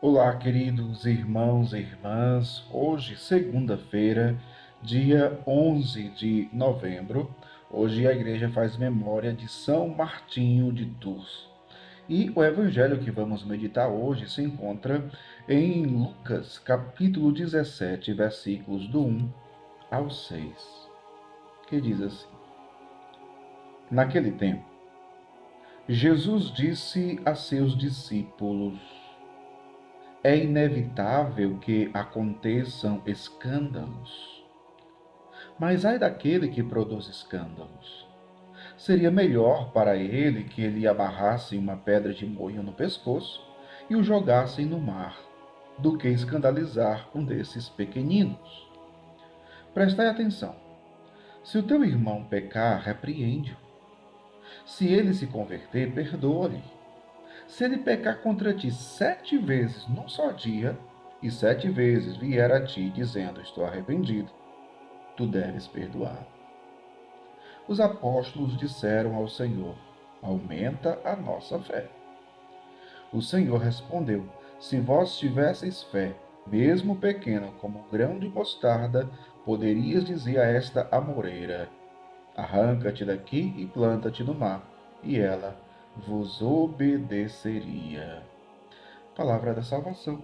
Olá, queridos irmãos e irmãs. Hoje, segunda-feira, dia 11 de novembro, hoje a igreja faz memória de São Martinho de Tours. E o evangelho que vamos meditar hoje se encontra em Lucas, capítulo 17, versículos do 1 ao 6, que diz assim: Naquele tempo, Jesus disse a seus discípulos: É inevitável que aconteçam escândalos, mas ai daquele que produz escândalos. Seria melhor para ele que lhe amarrassem uma pedra de moinho no pescoço e o jogassem no mar, do que escandalizar um desses pequeninos. Prestai atenção. Se o teu irmão pecar, repreende-o. Se ele se converter, perdoa-lhe. Se ele pecar contra ti 7 vezes num só dia, e 7 vezes vier a ti dizendo: Estou arrependido, tu deves perdoar. Os apóstolos disseram ao Senhor: Aumenta a nossa fé. O Senhor respondeu: Se vós tivesseis fé, mesmo pequena como um grão de mostarda, poderias dizer a esta amoreira: Arranca-te daqui e planta-te no mar, e ela vos obedeceria. Palavra da salvação.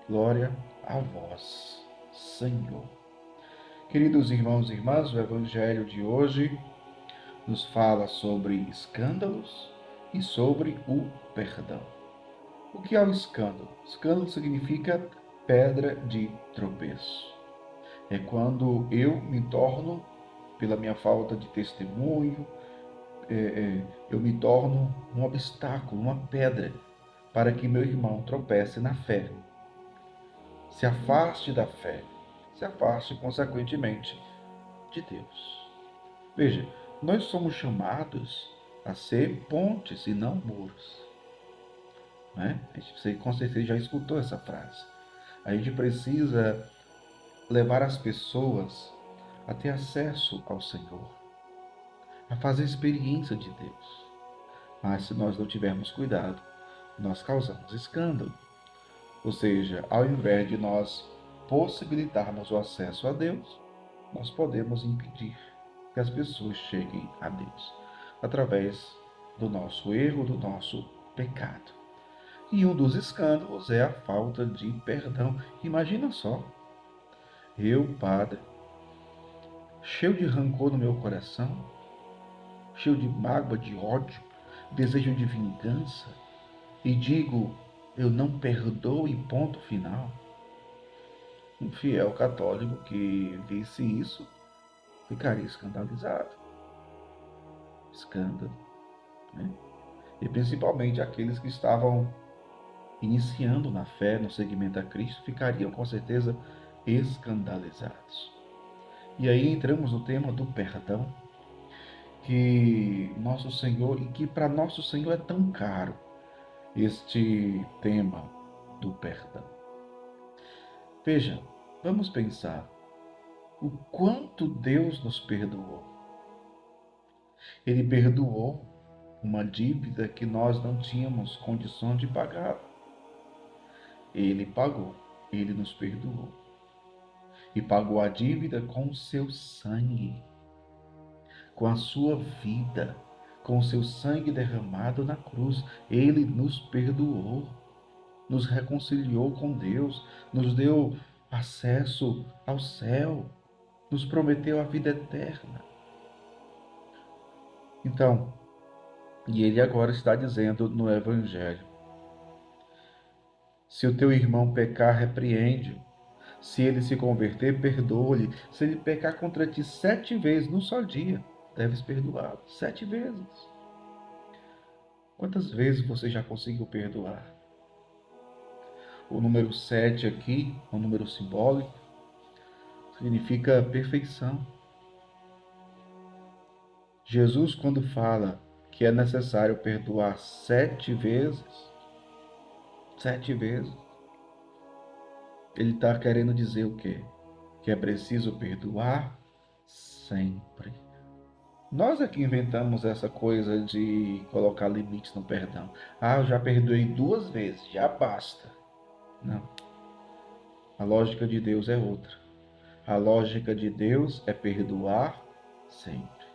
Glória a vós, Senhor. Queridos irmãos e irmãs, o Evangelho de hoje nos fala sobre escândalos e sobre o perdão. O que é o escândalo? Escândalo significa pedra de tropeço. É quando eu me torno, pela minha falta de testemunho, eu me torno um obstáculo, uma pedra, para que meu irmão tropece na fé, se afaste da fé, se afaste, consequentemente, de Deus. Veja, nós somos chamados a ser pontes e não muros. Né? Você com certeza já escutou essa frase. A gente precisa levar as pessoas a ter acesso ao Senhor, a fazer experiência de Deus. Mas se nós não tivermos cuidado, nós causamos escândalo. Ou seja, ao invés de nós possibilitarmos o acesso a Deus, nós podemos impedir que as pessoas cheguem a Deus através do nosso erro, do nosso pecado. E um dos escândalos é a falta de perdão. Imagina só, eu, padre, cheio de rancor no meu coração, cheio de mágoa, de ódio, desejo de vingança, e digo, eu não perdoo e ponto final. Um fiel católico que visse isso ficaria escandalizado. Escândalo, né? E principalmente aqueles que estavam iniciando na fé, no seguimento a Cristo, ficariam com certeza escandalizados. E aí entramos no tema do perdão, que nosso Senhor, e que para nosso Senhor é tão caro este tema do perdão. Veja, vamos pensar o quanto Deus nos perdoou. Ele perdoou uma dívida que nós não tínhamos condição de pagar. Ele pagou, ele nos perdoou. E pagou a dívida com o seu sangue, com a sua vida, com o seu sangue derramado na cruz. Ele nos perdoou, nos reconciliou com Deus, nos deu acesso ao céu, nos prometeu a vida eterna. Então, e ele agora está dizendo no Evangelho: se o teu irmão pecar, repreende-o. Se ele se converter, perdoa-lhe. Se ele pecar contra ti 7 vezes num só dia, deves perdoá-lo. 7 vezes. Quantas vezes você já conseguiu perdoar? O número 7 aqui, um número simbólico, significa perfeição. Jesus, quando fala que é necessário perdoar 7 vezes, ele está querendo dizer o quê? Que é preciso perdoar sempre. Nós é que inventamos essa coisa de colocar limites no perdão. Ah, eu já perdoei 2 vezes, já basta. Não. A lógica de Deus é outra. A lógica de Deus é perdoar sempre.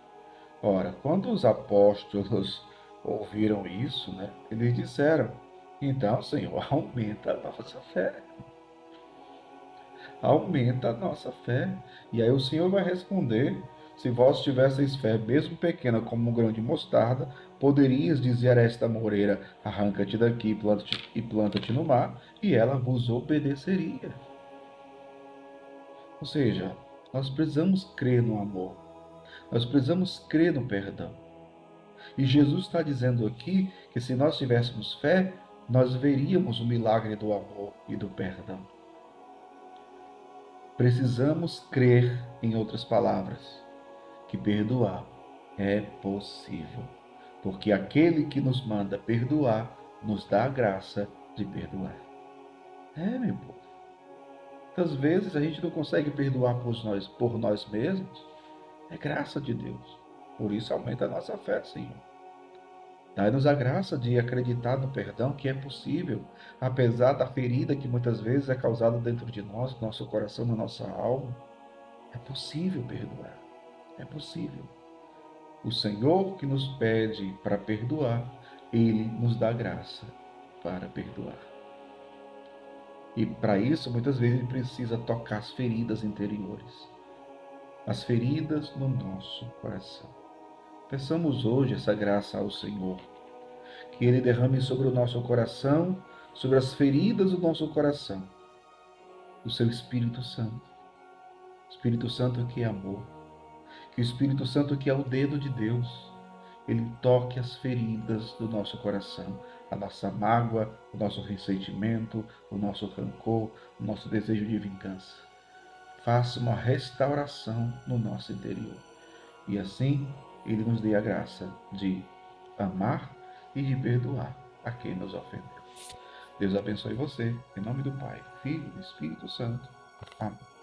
Ora, quando os apóstolos ouviram isso, né, eles disseram: então, Senhor, aumenta a nossa fé. Aumenta a nossa fé. E aí o Senhor vai responder: se vós tivesseis fé, mesmo pequena como um grão de mostarda, poderias dizer a esta moreira: arranca-te daqui e planta-te no mar, e ela vos obedeceria. Ou seja, nós precisamos crer no amor, nós precisamos crer no perdão. E Jesus está dizendo aqui que se nós tivéssemos fé, nós veríamos o milagre do amor e do perdão. Precisamos crer, em outras palavras, que perdoar é possível, porque aquele que nos manda perdoar nos dá a graça de perdoar. Meu povo. Muitas vezes a gente não consegue perdoar por nós mesmos, é graça de Deus. Por isso aumenta a nossa fé, Senhor. Dai-nos a graça de acreditar no perdão que é possível, apesar da ferida que muitas vezes é causada dentro de nós, no nosso coração, na nossa alma. É possível perdoar. É possível. O Senhor que nos pede para perdoar, Ele nos dá graça para perdoar. E para isso, muitas vezes, Ele precisa tocar as feridas interiores, as feridas no nosso coração. Peçamos hoje essa graça ao Senhor, que Ele derrame sobre o nosso coração, sobre as feridas do nosso coração, o seu Espírito Santo. Espírito Santo que é amor, que o Espírito Santo que é o dedo de Deus, ele toque as feridas do nosso coração, a nossa mágoa, o nosso ressentimento, o nosso rancor, o nosso desejo de vingança. Faça uma restauração no nosso interior. E assim, ele nos dê a graça de amar e de perdoar a quem nos ofendeu. Deus abençoe você, em nome do Pai, Filho e Espírito Santo. Amém.